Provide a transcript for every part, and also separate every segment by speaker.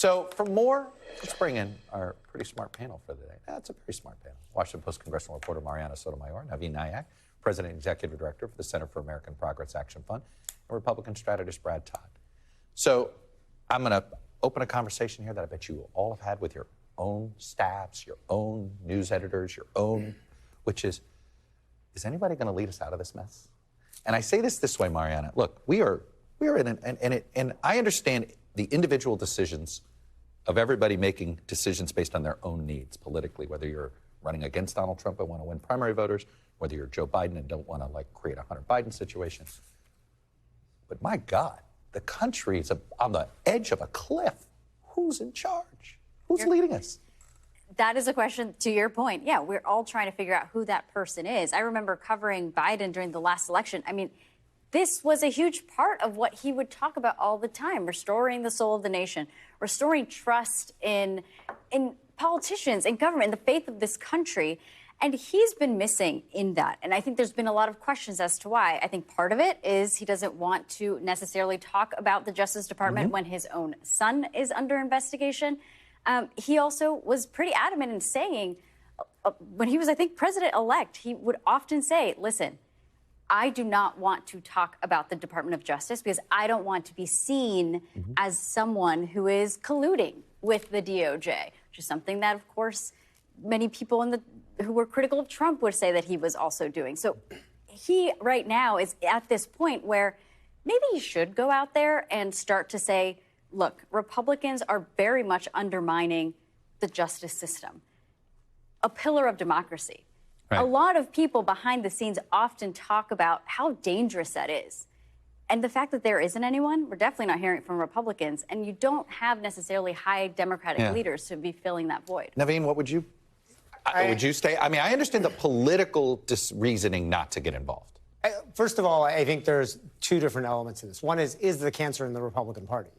Speaker 1: So for more, let's bring in our pretty smart panel for the day. That's a very smart panel. Washington Post congressional reporter Marianna Sotomayor, Navin Nayak, President and Executive Director for the Center for American Progress Action Fund, and Republican strategist Brad Todd. So I'm going to open a conversation here that I bet you all have had with your own staffs, your own news editors, your own, which is anybody going to lead us out of this mess? And I say this way, Marianna. Look, we are in and I understand the individual decisions of everybody making decisions based on their own needs politically, whether you're running against Donald Trump and want to win primary voters, whether you're Joe Biden and don't want to create a Hunter Biden situation. But my God, the country is on the edge of a cliff. Who's in charge? Who's leading us?
Speaker 2: That is a question to your point. Yeah, we're all trying to figure out who that person is. I remember covering Biden during the last election. I mean, this was a huge part of what he would talk about all the time, restoring the soul of the nation, restoring trust in politicians, in government, in the faith of this country. And he's been missing in that. And I think there's been a lot of questions as to why. I think part of it is he doesn't want to necessarily talk about the Justice Department when his own son is under investigation. He also was pretty adamant in saying, when he was, I think, president-elect, he would often say, listen, I do not want to talk about the Department of Justice because I don't want to be seen as someone who is colluding with the DOJ, which is something that, of course, many people who were critical of Trump would say that he was also doing. So he right now is at this point where maybe he should go out there and start to say, look, Republicans are very much undermining the justice system, a pillar of democracy. Right. A lot of people behind the scenes often talk about how dangerous that is. And the fact that there isn't anyone, we're definitely not hearing it from Republicans, and you don't have necessarily high Democratic leaders to be filling that void.
Speaker 1: Navin, what would you stay? I mean, I understand the political reasoning not to get involved.
Speaker 3: First of all, I think there's two different elements to this. One is the cancer in the Republican Party?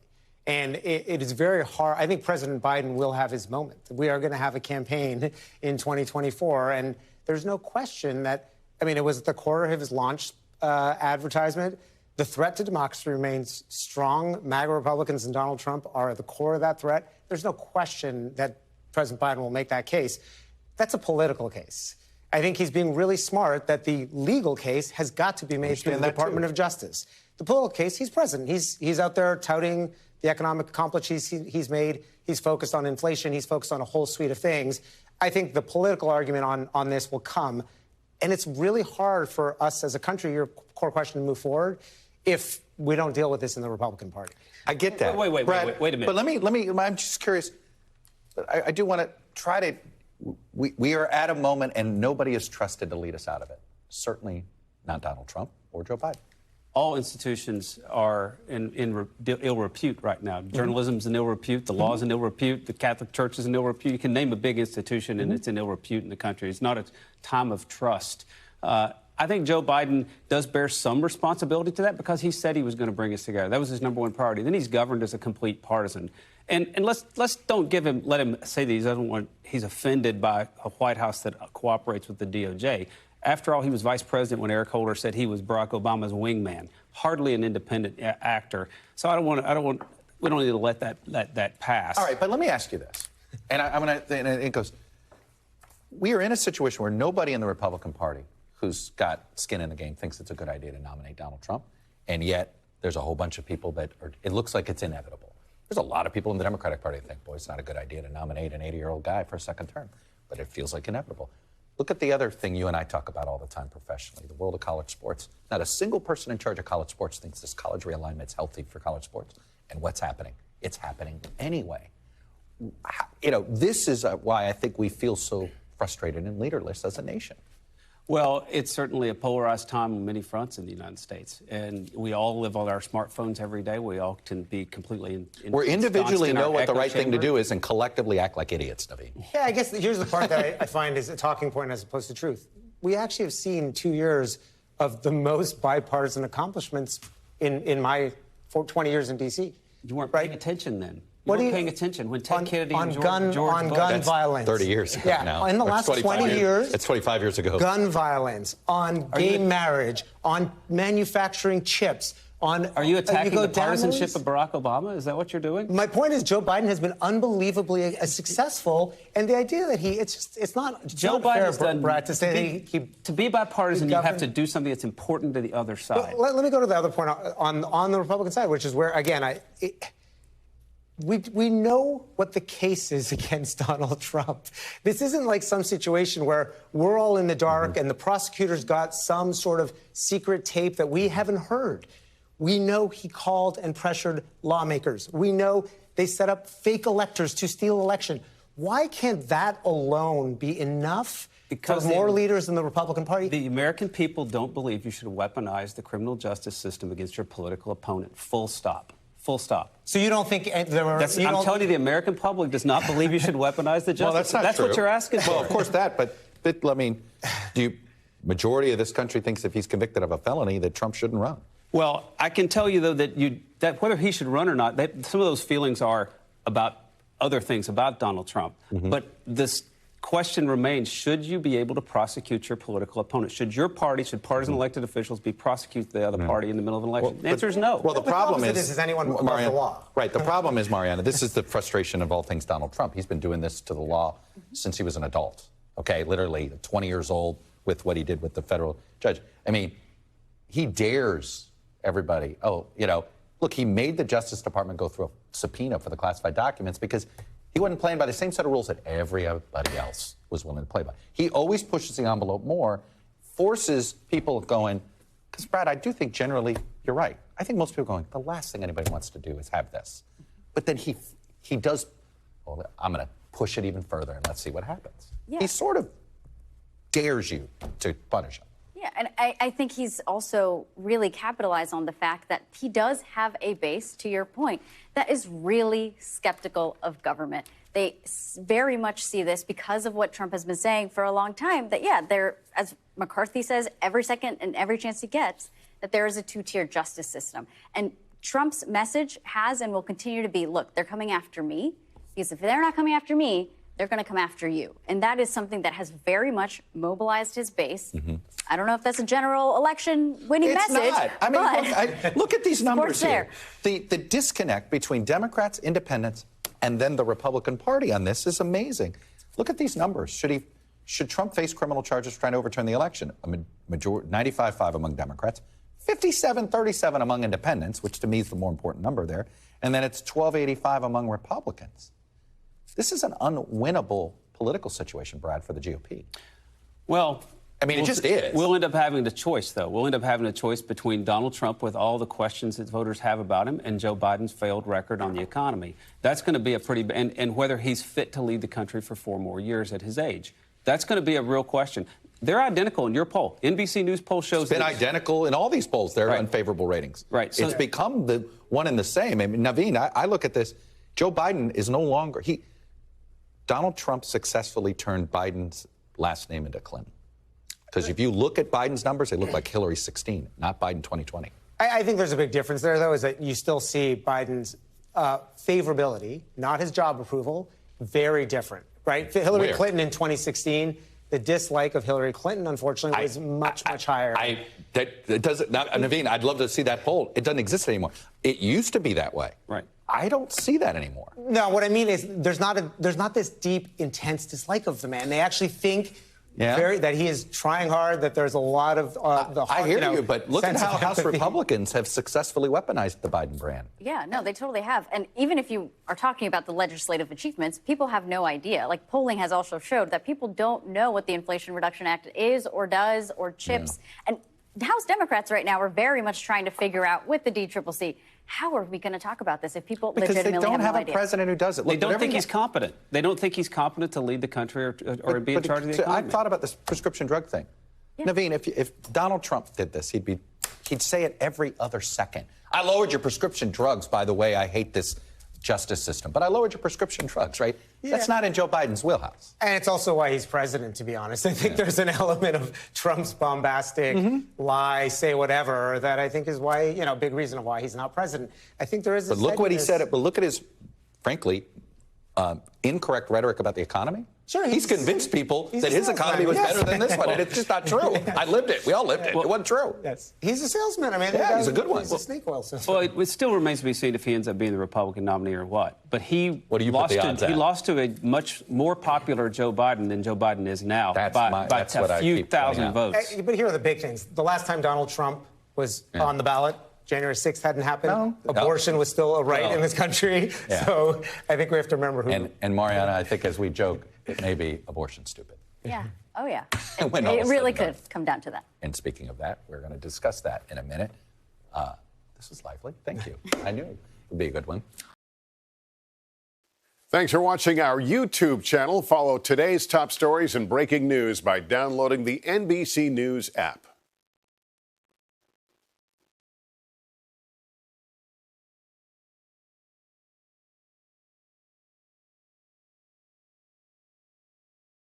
Speaker 3: And it is very hard. I think President Biden will have his moment. We are going to have a campaign in 2024, and there's no question that, I mean, it was at the core of his launch advertisement. The threat to democracy remains strong. MAGA Republicans and Donald Trump are at the core of that threat. There's no question that President Biden will make that case. That's a political case. I think he's being really smart that the legal case has got to be made through the Department of Justice. The political case, he's president. He's out there touting the economic accomplishments he's made. He's focused on inflation. He's focused on a whole suite of things. I think the political argument on this will come. And it's really hard for us as a country, your core question, to move forward if we don't deal with this in the Republican Party.
Speaker 1: I get that.
Speaker 4: Wait a minute.
Speaker 1: But let me, I'm just curious. I do want to try to, we are at a moment and nobody is trusted to lead us out of it. Certainly not Donald Trump or Joe Biden.
Speaker 4: All institutions are in ill repute right now. Journalism's in ill repute. The law's in ill repute. The Catholic Church is in ill repute. You can name a big institution, and it's in ill repute in the country. It's not a time of trust. I think Joe Biden does bear some responsibility to that because he said he was going to bring us together. That was his number one priority. Then he's governed as a complete partisan. And let's don't let him say that he's offended by a White House that cooperates with the DOJ. After all, he was vice president when Eric Holder said he was Barack Obama's wingman, hardly an independent actor. So we don't need to let that pass.
Speaker 1: All right, but let me ask you this. And it goes, we are in a situation where nobody in the Republican Party who's got skin in the game thinks it's a good idea to nominate Donald Trump. And yet there's a whole bunch of people it looks like it's inevitable. There's a lot of people in the Democratic Party that think, boy, it's not a good idea to nominate an 80-year-old guy for a second term. But it feels like inevitable. Look at the other thing you and I talk about all the time professionally, the world of college sports. Not a single person in charge of college sports thinks this college realignment is healthy for college sports. And what's happening? It's happening anyway. This is why I think we feel so frustrated and leaderless as a nation.
Speaker 4: Well, it's certainly a polarized time on many fronts in the United States. And we all live on our smartphones every day. We all can be completely
Speaker 1: we individually know what the right thing to do is and collectively act like idiots, Navin.
Speaker 3: Yeah, I guess here's the part that I find is a talking point as opposed to truth. We actually have seen 2 years of the most bipartisan accomplishments in my 20 years in D.C.
Speaker 4: You weren't paying attention then. You weren't paying attention when Ted Kennedy and George
Speaker 3: gun violence.
Speaker 1: 30 years ago now.
Speaker 3: In the last 20 years.
Speaker 1: It's 25 years ago.
Speaker 3: Gun violence, on gay marriage, on manufacturing chips,
Speaker 4: Are you attacking
Speaker 3: go
Speaker 4: the
Speaker 3: down
Speaker 4: partisanship
Speaker 3: those-
Speaker 4: of Barack Obama? Is that what you're doing?
Speaker 3: My point is Joe Biden has been unbelievably successful, and the idea that it's not
Speaker 4: Joe
Speaker 3: not
Speaker 4: Biden
Speaker 3: fair,
Speaker 4: has done
Speaker 3: Brad, to say
Speaker 4: to be bipartisan.
Speaker 3: he
Speaker 4: You have
Speaker 3: governed-
Speaker 4: to do something that's important to the other side.
Speaker 3: Let me go to the other point on the Republican side, which is where again we know what the case is against Donald Trump. This isn't like some situation where we're all in the dark and the prosecutors got some sort of secret tape that we haven't heard. We know he called and pressured lawmakers. We know they set up fake electors to steal election. Why can't that alone be enough
Speaker 4: Because
Speaker 3: for more leaders in the Republican Party?
Speaker 4: The American people don't believe you should weaponize the criminal justice system against your political opponent. Full stop. Full stop.
Speaker 3: So you don't think there were...
Speaker 4: I'm telling you, the American public does not believe you should weaponize the justice.
Speaker 1: Well, that's not
Speaker 4: That's
Speaker 1: true.
Speaker 4: what you're asking for.
Speaker 1: Well, of course but I mean, majority of this country thinks if he's convicted of a felony that Trump shouldn't run.
Speaker 4: Well, I can tell you, though, that whether he should run or not, some of those feelings are about other things about Donald Trump. But this question remains, should you be able to prosecute your political opponent? Should partisan elected officials be prosecuted the other party in the middle of an election? The answer is no.
Speaker 1: Well, the problem
Speaker 3: is anyone above the law.
Speaker 1: Right. The problem is, Marianna, this is the frustration of all things Donald Trump. He's been doing this to the law since he was an adult. Okay, literally 20 years old with what he did with the federal judge. I mean, he dares everybody. Look, he made the Justice Department go through a subpoena for the classified documents because he wasn't playing by the same set of rules that everybody else was willing to play by. He always pushes the envelope more, forces people going, because, Brad, I do think generally you're right. I think most people are going, the last thing anybody wants to do is have this. But then he does, well, I'm going to push it even further and let's see what happens.
Speaker 2: Yeah.
Speaker 1: He sort of dares you to punish him.
Speaker 2: Yeah, and I think he's also really capitalized on the fact that he does have a base, to your point, that is really skeptical of government. They very much see this because of what Trump has been saying for a long time, that, yeah, as McCarthy says, every second and every chance he gets, that there is a two-tier justice system. And Trump's message has and will continue to be, look, they're coming after me, because if they're not coming after me, they're going to come after you. And that is something that has very much mobilized his base. I don't know if that's a general election winning message.
Speaker 1: It's not. I mean, look at these numbers here.
Speaker 2: There.
Speaker 1: The disconnect between Democrats, independents, and then the Republican Party on this is amazing. Look at these numbers. Should Trump face criminal charges for trying to overturn the election? 95-5 among Democrats, 57-37 among independents, which to me is the more important number there, and then it's 12-85 among Republicans. This is an unwinnable political situation, Brad, for the GOP.
Speaker 4: Well,
Speaker 1: I mean, it just is.
Speaker 4: We'll end up having a choice, though. We'll end up having a choice between Donald Trump, with all the questions that voters have about him, and Joe Biden's failed record on the economy. That's going to be a and whether he's fit to lead the country for 4 more years at his age. That's going to be a real question. They're identical in your poll. NBC News poll shows
Speaker 1: it's been identical in all these polls. They're unfavorable ratings.
Speaker 4: Right.
Speaker 1: So it's become the one and the same. I mean, Navin, I look at this. Joe Biden is no longer Donald Trump successfully turned Biden's last name into Clinton. Because if you look at Biden's numbers, they look like Hillary 16, not Biden 2020.
Speaker 3: I think there's a big difference there, though, is that you still see Biden's favorability, not his job approval, very different, right? Hillary Clinton in 2016, the dislike of Hillary Clinton, unfortunately, was much higher.
Speaker 1: Navin, I'd love to see that poll. It doesn't exist anymore. It used to be that way.
Speaker 4: Right.
Speaker 1: I don't see that anymore.
Speaker 3: No, what I mean is there's not this deep, intense dislike of the man. They actually think that he is trying hard, that there's a lot of the hard,
Speaker 1: I hear you, but look at how House Republicans have successfully weaponized the Biden brand.
Speaker 2: Yeah, no, they totally have. And even if you are talking about the legislative achievements, people have no idea. Like, polling has also showed that people don't know what the Inflation Reduction Act is or does or CHIPS. And House Democrats right now are very much trying to figure out with the DCCC, how are we going to talk about this if people legitimately
Speaker 1: because they don't have
Speaker 2: no
Speaker 1: a
Speaker 2: idea?
Speaker 1: president who does it.
Speaker 4: They don't think he's competent. They don't think he's competent to lead the country or be in charge of the economy.
Speaker 1: I thought about this prescription drug thing. Yeah. Navin, if Donald Trump did this, he'd say it every other second. I lowered your prescription drugs, by the way. I hate this justice system, but I lowered your prescription drugs, right? Yeah. That's not in Joe Biden's wheelhouse.
Speaker 3: And it's also why he's president, to be honest. I think there's an element of Trump's bombastic lie, say whatever, that I think is why, big reason why he's not president. I think there is.
Speaker 1: But look what he said. But look at his, frankly, incorrect rhetoric about the economy?
Speaker 3: Sure,
Speaker 1: he's convinced people that his economy was
Speaker 3: Yes.
Speaker 1: better than this one, and it's just not true. I lived it. We all lived it. It wasn't true.
Speaker 3: Yes. He's a salesman. I mean,
Speaker 1: Yeah, he's a good one.
Speaker 3: He's a snake oil salesman.
Speaker 4: Well, it still remains to be seen if he ends up being the Republican nominee or what. But
Speaker 1: What do you put the odds at?
Speaker 4: he lost to a much more popular Joe Biden than Joe Biden is now
Speaker 1: That's
Speaker 4: by
Speaker 1: what I
Speaker 4: a few
Speaker 1: keep pointing
Speaker 4: thousand
Speaker 1: out.
Speaker 4: votes.
Speaker 3: But here are the big things. The last time Donald Trump was on the ballot, January 6th hadn't happened. Abortion was still a right in this country.
Speaker 1: Yeah.
Speaker 3: So I think we have to remember who.
Speaker 1: And Marianna, I think as we joke, it may be abortion stupid.
Speaker 2: Yeah. Oh, yeah.
Speaker 1: When all
Speaker 2: It
Speaker 1: is
Speaker 2: really
Speaker 1: said and
Speaker 2: could come down to that.
Speaker 1: And speaking of that, we're going to discuss that in a minute. This was lively. Thank you. I knew it would be a good one.
Speaker 5: Thanks for watching our YouTube channel. Follow today's top stories and breaking news by downloading the NBC News app.